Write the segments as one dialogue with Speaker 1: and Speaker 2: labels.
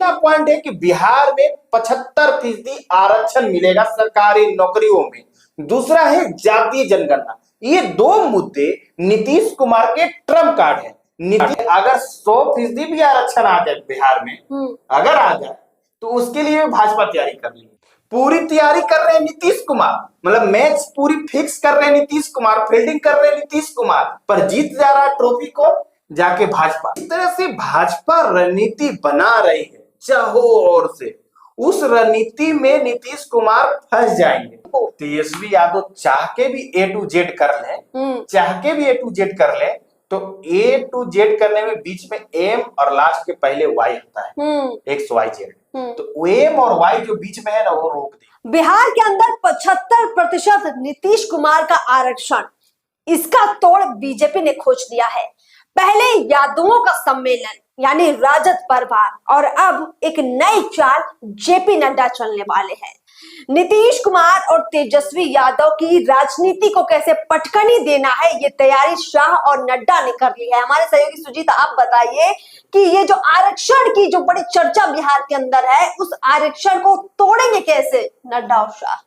Speaker 1: पहला पॉइंट है कि बिहार में 75% आरक्षण मिलेगा सरकारी नौकरियों में। दूसरा है जातीय जनगणना। ये दो मुद्दे नीतीश कुमार के ट्रम्प कार्ड है। अगर 100% भी आरक्षण आ जाए बिहार में, अगर आ जाए तो उसके लिए भाजपा तैयारी कर रही है, पूरी तैयारी कर रहे हैं नीतीश कुमार। मतलब मैच पूरी फिक्स कर रहे हैं नीतीश कुमार, फील्डिंग कर रहे हैं नीतीश कुमार, पर जीत जा रहा है ट्रॉफी को जाके भाजपा। इस तरह से भाजपा रणनीति बना रही है चारों ओर से। उस रणनीति में नीतीश कुमार फंस जाएंगे। तेजस्वी यादव चाह के भी A to Z कर ले, चाह के भी A to Z कर ले, तो A to Z करने में बीच में M और लास्ट के पहले Y होता है, XYZ। तो M और Y जो बीच में है ना, वो रोक दे।
Speaker 2: बिहार के अंदर 75% नीतीश कुमार का आरक्षण, इसका तोड़ बीजेपी ने खोज लिया है। पहले यादवों का सम्मेलन यानी राजद परिवार, और अब एक नई चाल जेपी नड्डा चलने वाले हैं। नीतीश कुमार और तेजस्वी यादव की राजनीति को कैसे पटकनी देना है, ये तैयारी शाह और नड्डा ने कर ली है। हमारे सहयोगी सुजीत, आप बताइए कि ये जो आरक्षण की जो बड़ी चर्चा बिहार के अंदर है, उस आरक्षण को तोड़ेंगे कैसे नड्डा और शाह?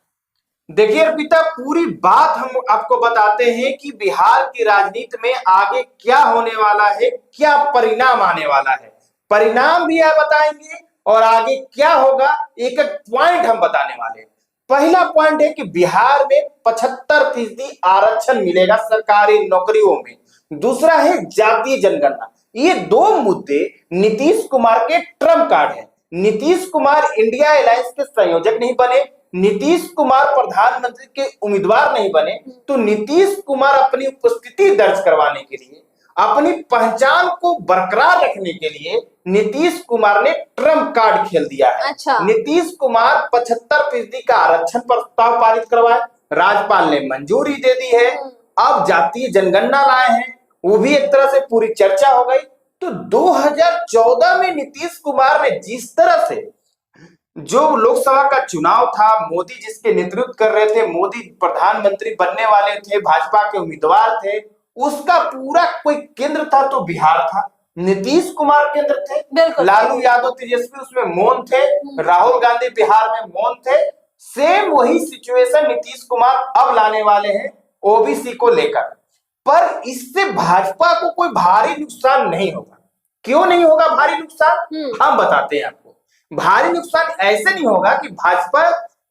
Speaker 1: देखिए अर्पिता, पूरी बात हम आपको बताते हैं कि बिहार की राजनीति में आगे क्या होने वाला है, क्या परिणाम आने वाला है। परिणाम भी आप बताएंगे और आगे क्या होगा, एक एक पॉइंट हम बताने वाले हैं। पहला पॉइंट है कि बिहार में 75% आरक्षण मिलेगा सरकारी नौकरियों में। दूसरा है जातीय जनगणना। ये दो मुद्दे नीतीश कुमार के ट्रम्प कार्ड है। नीतीश कुमार इंडिया अलायंस के संयोजक नहीं बने, नीतीश कुमार प्रधानमंत्री के उम्मीदवार नहीं बने, तो नीतीश कुमार अपनी उपस्थिति दर्ज करवाने के लिए, अपनी पहचान को बरकरार रखने के लिए नीतीश कुमार ने ट्रम्प कार्ड खेल दिया है।
Speaker 2: अच्छा।
Speaker 1: नीतीश कुमार 75% का आरक्षण प्रस्ताव पारित करवाए, राज्यपाल ने मंजूरी दे दी है। अब जातीय जनगणना लाए हैं, वो भी एक तरह से पूरी चर्चा हो गई। तो 2014 में नीतीश कुमार ने जिस तरह से जो लोकसभा का चुनाव था, मोदी जिसके नेतृत्व कर रहे थे, मोदी प्रधानमंत्री बनने वाले थे, भाजपा के उम्मीदवार थे, उसका पूरा कोई केंद्र था तो बिहार था, नीतीश कुमार केंद्र थे, लालू यादव तेजस्वी उसमें मौन थे, राहुल गांधी बिहार में मौन थे। सेम वही सिचुएशन नीतीश कुमार अब लाने वाले हैं ओबीसी को लेकर, पर इससे भाजपा को कोई भारी नुकसान नहीं होगा। क्यों नहीं होगा भारी नुकसान, हम बताते हैं आपको। भारी नुकसान ऐसे नहीं होगा कि भाजपा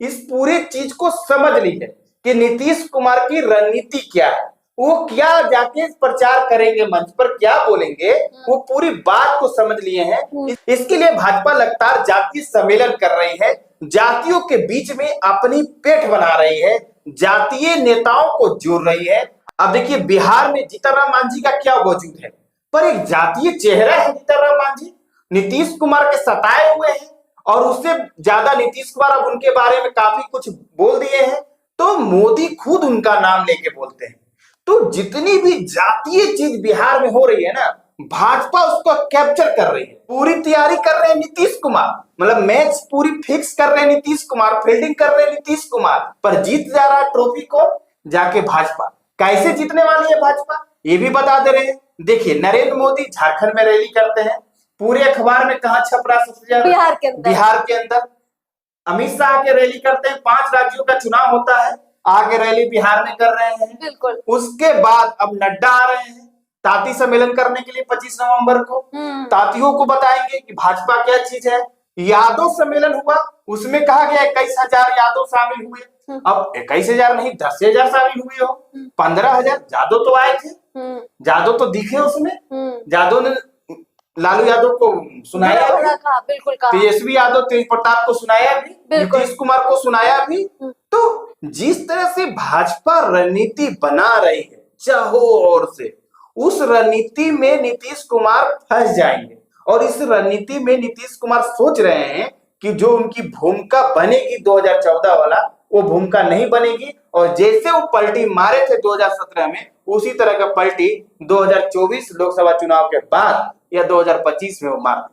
Speaker 1: इस पूरी चीज को समझ ली है कि नीतीश कुमार की रणनीति क्या है, वो क्या जाके प्रचार करेंगे, मंच पर क्या बोलेंगे, वो पूरी बात को समझ लिए हैं। इसके लिए भाजपा लगातार जातीय सम्मेलन कर रही है, जातियों के बीच में अपनी पेठ बना रही है, जातीय नेताओं को जोड़ रही है। अब देखिए बिहार में जीतन राम मांझी का क्या वजूद है, पर एक जातीय चेहरा है जीतन राम मांझी, नीतीश कुमार के सताए हुए हैं, और उससे ज्यादा नीतीश कुमार अब उनके बारे में काफी कुछ बोल दिए हैं, तो मोदी खुद उनका नाम लेके बोलते हैं। तो जितनी भी जातीय चीज बिहार में हो रही है ना, भाजपा उसको कैप्चर कर रही है, पूरी तैयारी कर रहे हैं नीतीश कुमार। मतलब मैच पूरी फिक्स कर रहे हैं नीतीश कुमार, फील्डिंग कर रहे हैं नीतीश कुमार, पर जीत जा रहा है ट्रॉफी को जाके भाजपा। कैसे जीतने वाली है भाजपा, ये भी बता दे रहे हैं। देखिए नरेंद्र मोदी झारखंड में रैली करते हैं, पूरे अखबार में कहा छप रहा सबसे ज्यादा बिहार के अंदर। अमित शाह आके रैली करते हैं, 5 राज्यों का चुनाव होता है, आगे रैली बिहार में कर रहे हैं।
Speaker 2: बिल्कुल।
Speaker 1: उसके बाद अब नड्डा आ रहे हैं ताती सम्मेलन करने के लिए 25 नवंबर को। तातियों को बताएंगे कि भाजपा क्या चीज है। यादव सम्मेलन हुआ, उसमें कहा गया 21,000 यादव शामिल हुए। अब 21,000 नहीं, 10,000 शामिल हुए हो, 15,000 यादव तो आए थे, यादव तो दिखे उसमें। यादव ने लालू यादव को सुनाया भी, तेजस्वी यादव तेज प्रताप को सुनाया भी, नीतीश कुमार को सुनाया भी। तो जिस तरह से भाजपा रणनीति बना रही है चारों ओर से, उस रणनीति में नीतीश कुमार फंस जाएंगे। और इस रणनीति में नीतीश कुमार सोच रहे हैं कि जो उनकी भूमिका बनेगी 2014 वाला, वो भूमिका नहीं बनेगी, और जैसे वो पलटी मारे थे 2017 में, उसी तरह का पलटी 2024 लोकसभा चुनाव के बाद या 2025 में वो मार।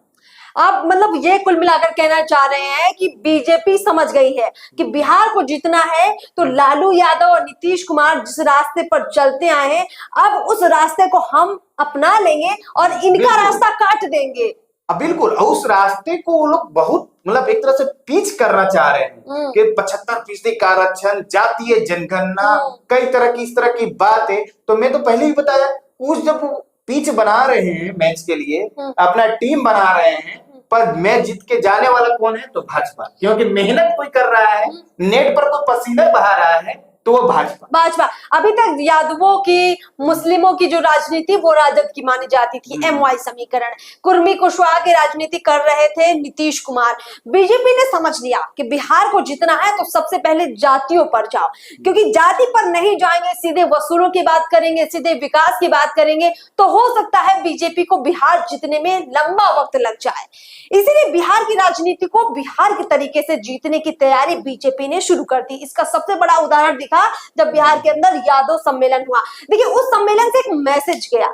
Speaker 2: आप मतलब ये कुल मिलाकर कहना चाह रहे हैं कि बीजेपी समझ गई है कि बिहार को जीतना है, तो लालू यादव और नीतीश कुमार जिस रास्ते पर चलते आए हैं, अब उस रास्ते को हम अपना लेंगे और इनका रास्ता काट देंगे।
Speaker 1: अब बिल्कुल उस रास्ते को वो लोग बहुत मतलब एक तरह से पीच करना चाह रहे हैं कि 75% का आरक्षण, जातीय जनगणना, कई तरह की इस तरह की बातें। तो मैं तो पहले ही बताया, उस जब वो पिच बना रहे हैं मैच के लिए, अपना टीम बना रहे हैं, पर मैच जीत के जाने वाला कौन है? तो भाजपा। क्योंकि मेहनत कोई कर रहा है, नेट पर कोई पसीना बहा रहा है, तो वो भाजपा।
Speaker 2: अभी तक यादवों की, मुस्लिमों की जो राजनीति वो राजद की मानी जाती थी। MY समीकरण, कुर्मी कुशवाहा की राजनीति कर रहे थे नीतीश कुमार। बीजेपी ने समझ लिया कि बिहार को जीतना है तो सबसे पहले जातियों पर जाओ, क्योंकि जाति पर नहीं जाएंगे, सीधे वसूलों की बात करेंगे, सीधे विकास की बात करेंगे, तो हो सकता है बीजेपी को बिहार जीतने में लंबा वक्त लग जाए। इसीलिए बिहार की राजनीति को बिहार के तरीके से जीतने की तैयारी बीजेपी ने शुरू कर दी। इसका सबसे बड़ा उदाहरण दिखा जब बिहार के अंदर यादव सम्मेलन हुआ। देखिए, उस सम्मेलन से एक मैसेज गया।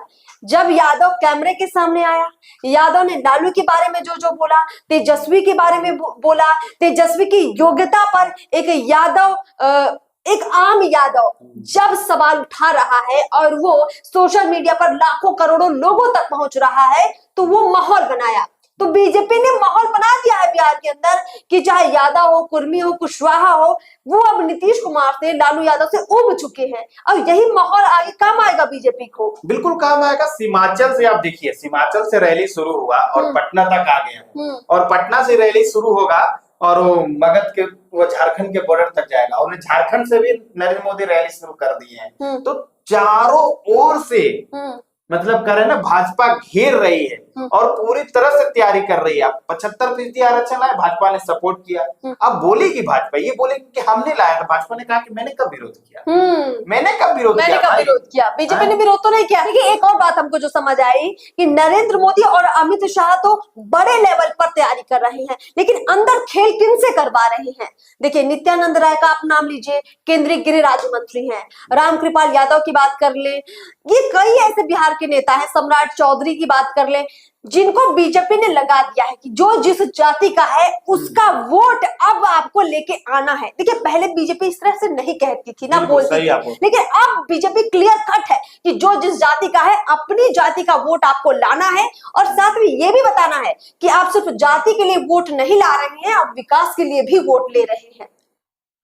Speaker 2: जब यादव कैमरे के सामने आया, यादव ने लालू के बारे में जो जो बोला, तेजस्वी के बारे में बोला, तेजस्वी की योग्यता पर एक यादव, एक आम यादव जब सवाल उठा रहा है और वो सोशल मीडिया पर लाखों करोड़ों लोगों तक पहुंच रहा है, तो वो माहौल बनाया। तो बीजेपी ने माहौल बना दिया है बिहार के अंदर कि चाहे यादव हो, कुर्मी हो, कुशवाहा हो, वो अब नीतीश कुमार से, लालू यादव से उब चुके हैं। अब यही माहौल आगे काम आएगा बीजेपी को,
Speaker 1: बिल्कुल काम आएगा। सीमांचल से आप देखिए, सीमांचल से रैली शुरू हुआ और पटना तक आ गया, और पटना से रैली शुरू होगा और वो मगध के, वो झारखंड के बॉर्डर तक जाएगा, और झारखंड से भी नरेंद्र मोदी रैली शुरू कर दी है। तो चारों ओर से मतलब करें ना, भाजपा घेर रही है और पूरी तरह से तैयारी कर रही है। 75% आरक्षण लाए, भाजपा ने सपोर्ट किया। अब बोलेगी भाजपा, ये बोलेगी कि हमने लाया, तो भाजपा ने कहा कि मैंने कब विरोध किया, मैंने कब विरोध किया?
Speaker 2: बीजेपी ने विरोध तो नहीं किया। देखिए, एक और बात हमको जो समझ आई कि नरेंद्र मोदी और अमित शाह तो बड़े लेवल पर तैयारी कर रहे हैं, लेकिन अंदर खेल किन से करवा रहे हैं? देखिए, नित्यानंद राय का आप नाम लीजिए, केंद्रीय गृह राज्य मंत्री हैं। रामकृपाल यादव की बात कर ले, ये कई ऐसे बिहार के नेता हैं, सम्राट चौधरी की बात कर ले, जिनको बीजेपी ने लगा दिया है कि जो जिस जाति का है उसका वोट अब आपको लेके आना है। देखिए, पहले बीजेपी इस तरह से नहीं कहती थी, ना बोलती थी, लेकिन अब बीजेपी क्लियर कट है कि जो जिस जाति का है अपनी जाति का वोट आपको लाना है, और साथ में ये भी बताना है कि आप सिर्फ जाति के लिए वोट नहीं ला रहे हैं, आप विकास के लिए भी वोट ले रहे हैं।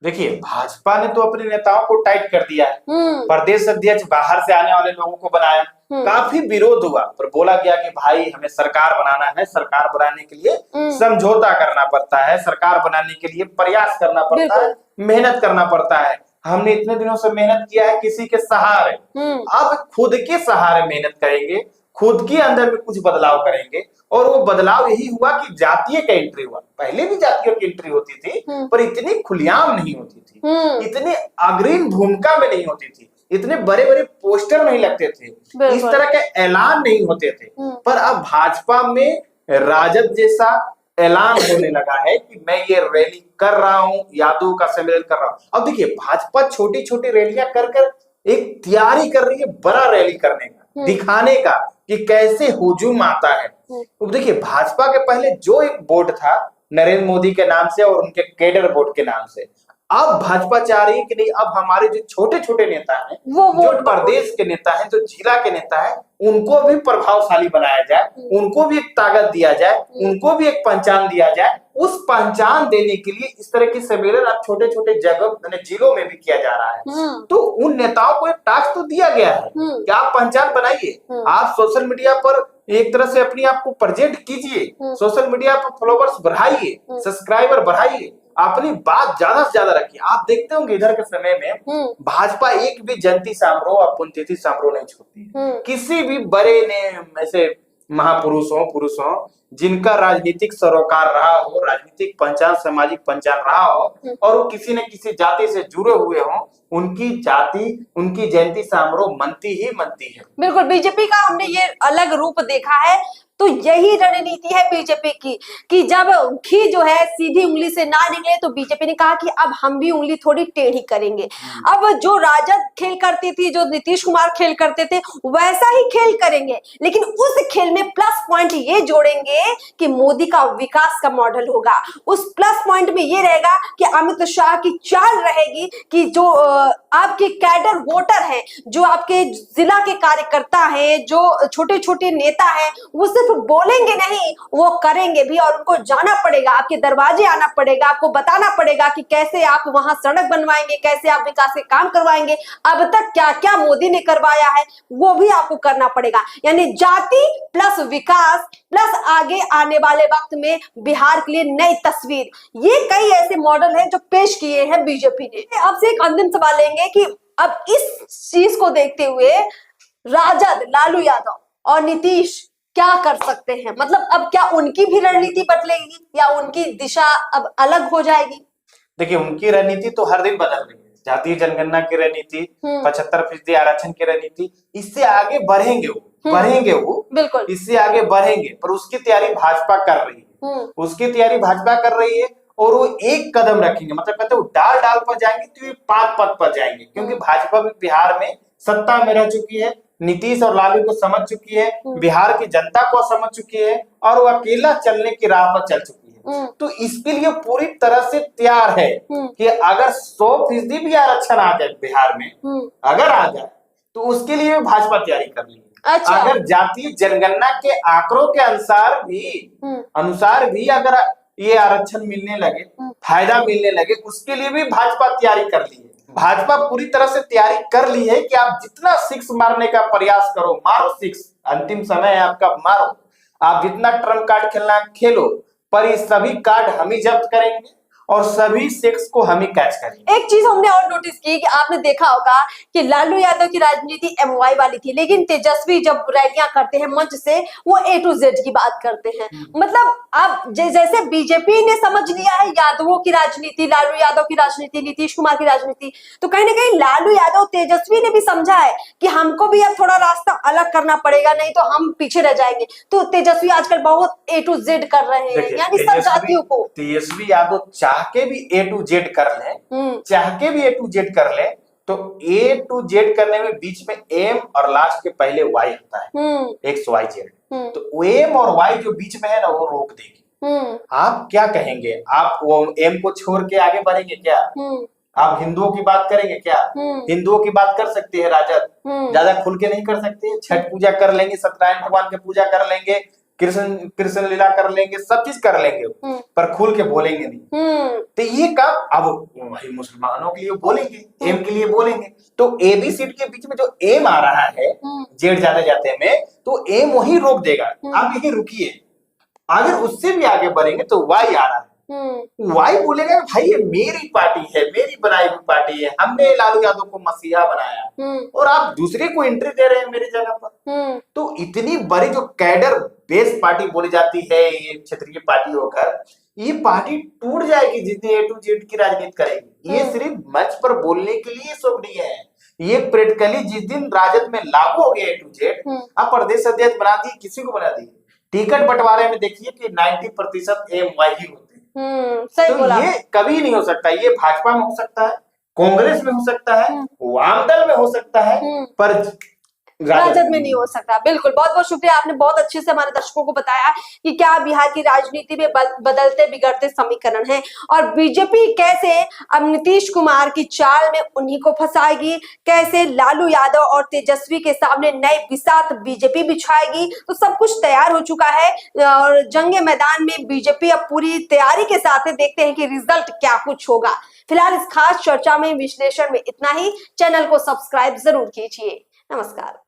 Speaker 1: देखिए, भाजपा ने तो अपने नेताओं को टाइट कर दिया है, प्रदेश अध्यक्ष बाहर से आने वाले लोगों को बनाया, काफी विरोध हुआ, पर बोला गया कि भाई हमें सरकार बनाना है, सरकार बनाने के लिए समझौता करना पड़ता है, सरकार बनाने के लिए प्रयास करना पड़ता है, मेहनत करना पड़ता है। हमने इतने दिनों से मेहनत किया है किसी के सहारे, अब खुद के सहारे मेहनत करेंगे, खुद के अंदर में कुछ बदलाव करेंगे, और वो बदलाव यही हुआ कि जातीय का एंट्री हुआ। पहले भी जातियों की एंट्री होती थी, पर इतनी खुलेआम नहीं होती थी, इतनी अग्रणी भूमिका में नहीं होती थी, इतने बड़े बड़े पोस्टर नहीं लगते थे, इस तरह के ऐलान नहीं होते थे। पर अब भाजपा में राजद जैसा ऐलान होने लगा है कि मैं ये रैली कर रहा हूँ, यादव का सम्मेलन कर रहा हूँ। अब देखिए, भाजपा छोटी छोटी रैलियां कर कर एक तैयारी कर रही है बड़ा रैली करने का, दिखाने का कि कैसे हुजूम आता है। तो देखिए, भाजपा के पहले जो एक बोर्ड था नरेंद्र मोदी के नाम से और उनके कैडर बोर्ड के नाम से, अब भाजपा चाह रही है कि नहीं, अब हमारे जो छोटे छोटे नेता हैं, जो प्रदेश के नेता हैं, जो जिला के नेता हैं, उनको भी प्रभावशाली बनाया जाए, उनको भी एक ताकत दिया जाए, उनको भी एक पहचान दिया जाए। उस पहचान देने के लिए इस तरह की सम्मेलन अब छोटे छोटे जगह जिलों में भी किया जा रहा है। तो उन नेताओं को एक टास्क तो दिया गया है कि आप पहचान बनाइए, आप सोशल मीडिया पर एक तरह से अपने आप को प्रेजेंट कीजिए, सोशल मीडिया पर फॉलोवर्स बढ़ाइए, सब्सक्राइबर बढ़ाइए, अपनी बात ज्यादा से ज्यादा रखिए। आप देखते होंगे इधर के समय में भाजपा एक भी जयंती समारोह और पुण्यतिथि समारोह नहीं छोड़ती है। किसी भी बड़े ने ऐसे पुरुषों जिनका राजनीतिक सरोकार रहा हो, राजनीतिक पहचान, सामाजिक पहचान रहा हो, और वो किसी न किसी जाति से जुड़े हुए हों, उनकी जाति, उनकी जयंती समारोह मनती ही मनती है।
Speaker 2: बिल्कुल, बीजेपी का हमने ये अलग रूप देखा है। तो यही रणनीति है बीजेपी की कि जब घी जो है सीधी उंगली से ना निकले, तो बीजेपी ने कहा कि अब हम भी उंगली थोड़ी टेढ़ी करेंगे। अब जो राजद खेल करती थी, जो नीतीश कुमार खेल करते थे, वैसा ही खेल करेंगे, लेकिन उस खेल में प्लस पॉइंट ये जोड़ेंगे करेंगे कि मोदी का विकास का मॉडल होगा। उस प्लस पॉइंट में ये रहेगा कि अमित शाह की चाल रहेगी कि जो आपके कैडर वोटर हैं, जो आपके जिला के कार्यकर्ता हैं, जो छोटे छोटे नेता हैं, वो सिर्फ बोलेंगे नहीं, वो करेंगे भी। और उनको जाना पड़ेगा, आपके दरवाजे आना पड़ेगा, आपको बताना पड़ेगा कि कैसे आप वहां सड़क बनवाएंगे, कैसे आप विकास के काम करवाएंगे, अब तक क्या क्या मोदी ने करवाया है वो भी आपको करना पड़ेगा। यानी जाति प्लस विकास प्लस आगे आने वाले वक्त में बिहार के लिए नई तस्वीर, ये कई ऐसे मॉडल हैं जो पेश किए हैं बीजेपी ने। अब से एक अंतिम सवाल लेंगे कि अब इस चीज को देखते हुए राजद, लालू यादव और नीतीश क्या कर सकते हैं? मतलब अब क्या उनकी भी रणनीति बदलेगी या उनकी दिशा अब अलग हो जाएगी?
Speaker 1: देखिए, उनकी रणनीति तो हर दिन बदल रही है। जातीय जनगणना की रणनीति, 75% आरक्षण की रणनीति, इससे आगे बढ़ेंगे वो
Speaker 2: बिल्कुल,
Speaker 1: इससे आगे बढ़ेंगे। पर उसकी तैयारी भाजपा कर रही है, उसकी तैयारी भाजपा कर रही है। और वो एक कदम रखेंगे, मतलब कहते हैं डाल डाल पर जाएंगे तो ये पात पत पर जाएंगे, क्योंकि भाजपा भी बिहार में सत्ता में रह चुकी है, नीतीश और लालू को समझ चुकी है, बिहार की जनता को समझ चुकी है, और वो अकेला चलने की राह पर चल चुकी है। तो इसके लिए पूरी तरह से तैयार है कि अगर 100% भी आरक्षण आ जाए बिहार में, अगर आ जाए तो उसके लिए भाजपा तैयारी कर ली है।
Speaker 2: अच्छा।
Speaker 1: अगर जातीय जनगणना के आंकड़ों के अनुसार भी अगर ये आरक्षण मिलने लगे, फायदा मिलने लगे, उसके लिए भी भाजपा तैयारी कर ली है। भाजपा पूरी तरह से तैयारी कर ली है कि आप जितना सिक्स मारने का प्रयास करो, मारो सिक्स, अंतिम समय है आपका, मारो। आप जितना ट्रम्प कार्ड खेलना खेलो, पर ये सभी कार्ड हम ही जब्त करेंगे और सभी सिक्स को हम ही कैच करेंगे।
Speaker 2: एक चीज हमने और नोटिस की कि आपने देखा होगा कि लालू यादव की राजनीति एमवाई वाली थी, लेकिन तेजस्वी जब रैलियां करते हैं मंच से, वो ए टू जेड की बात करते हैं। मतलब अब जैसे बीजेपी ने समझ लिया है यादवों की राजनीति, लालू यादव की राजनीति, नीतीश कुमार की राजनीति, तो कहीं ना कहीं लालू यादव, तेजस्वी ने भी समझा है कि हमको भी अब थोड़ा रास्ता अलग करना पड़ेगा, नहीं तो हम पीछे रह जाएंगे। तो तेजस्वी आजकल बहुत ए टू जेड कर रहे हैं, यानी सब जातियों को।
Speaker 1: तेजस्वी यादव चाह के भी ए टू जेड कर ले, तो ए टू जेड करने में बीच में एम और लास्ट के पहले वाई होता है, एक्स वाई जेड। तो एम और वाई जो बीच में है ना, वो रोक देगी। आप क्या कहेंगे? आप वो एम को छोड़ के आगे बढ़ेंगे क्या? आप हिंदुओं की बात करेंगे क्या? हिंदुओं की बात कर सकते हैं राजद, ज्यादा खुल के नहीं कर सकते। छठ पूजा कर लेंगे, सत्यनारायण भगवान की पूजा कर लेंगे, कृष्ण लीला कर लेंगे, सब चीज कर लेंगे, पर खुल के बोलेंगे नहीं। तो ये कब? अब वही मुसलमानों के लिए बोलेंगे, एम के लिए बोलेंगे। तो ए बी सीट के बीच में जो एम आ रहा है जेड जाते जाते में, तो एम वही रोक देगा, आप यही रुकिए। अगर उससे भी आगे बढ़ेंगे तो वाई आ रहा है, वाई बोलेगा भाई ये मेरी पार्टी है, मेरी बनाई हुई पार्टी है, हमने लालू यादव को मसीहा बनाया और आप दूसरे को एंट्री दे रहे हैं मेरी जगह पर। तो इतनी बड़ी जो कैडर बेस पार्टी बोली जाती है ये क्षेत्रीय पार्टी होकर, ये पार्टी टूट जाएगी जितनी ए टू जेड की राजनीति करेगी। ये सिर्फ मंच पर बोलने के लिए सब नहीं है, ये प्रैक्टिकली जिस दिन राजद में लागू हो गया ए टू जेड, आप प्रदेश अध्यक्ष बना दिए, किसी को बना दिए, टिकट बंटवारे में देखिए कि 90% एम वाई ही होते हैं।
Speaker 2: सही
Speaker 1: तो
Speaker 2: बोला।
Speaker 1: ये कभी नहीं हो सकता। ये भाजपा में हो सकता है, कांग्रेस में हो सकता है, वामदल में हो सकता है, पर
Speaker 2: राजद में नहीं हो सकता। बिल्कुल, बहुत बहुत शुक्रिया, आपने बहुत अच्छे से हमारे दर्शकों को बताया कि क्या बिहार की राजनीति में बदलते बिगड़ते समीकरण हैं और बीजेपी कैसे अब नीतीश कुमार की चाल में उन्हीं को फंसाएगी, कैसे लालू यादव और तेजस्वी के सामने नए बिसात बीजेपी बिछाएगी। तो सब कुछ तैयार हो चुका है और जंगे मैदान में बीजेपी अब पूरी तैयारी के साथ है। देखते हैं कि रिजल्ट क्या कुछ होगा। फिलहाल इस खास चर्चा में, विश्लेषण में इतना ही। चैनल को सब्सक्राइब जरूर कीजिए। नमस्कार।